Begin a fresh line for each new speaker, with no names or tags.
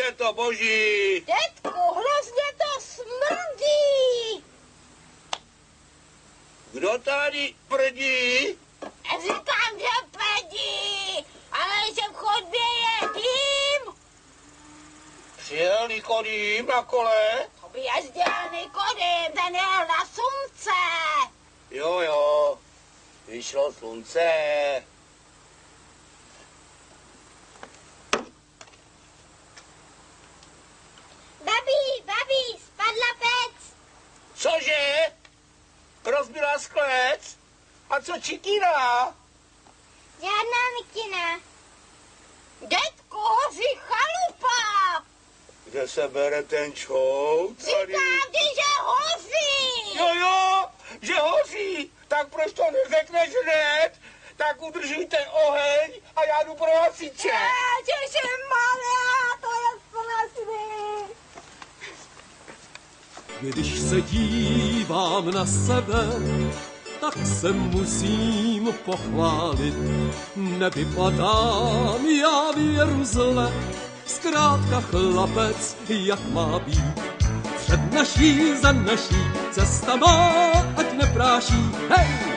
je to boží.
Dětku, hrozně to smrdí.
Kdo tady prdí?
Říkám, že prdí, ale že v chodbě je dým.
Přijel Nikodým na kole?
To by jezdil Nikodým, ten jel na slunce.
Jo, vyšlo slunce.
Babi, spadla pec.
Cože? Rozbila sklec? A co Čitina?
Žádná mikina. Dětku, hoří chalupa.
Kde se bere ten čout tady?
Říkám ti, že hoří.
Jo, že hoří. Tak proč to neřekneš hned? Tak udržujte oheň a já jdu pro hasiče.
Ježiši malá, to je strašný.
Když se dívám na sebe, tak se musím pochválit. Nevypadám, já věru zle, zkrátka chlapec, jak má být. Před naší, za naší, cesta má, ať nepráší, hej!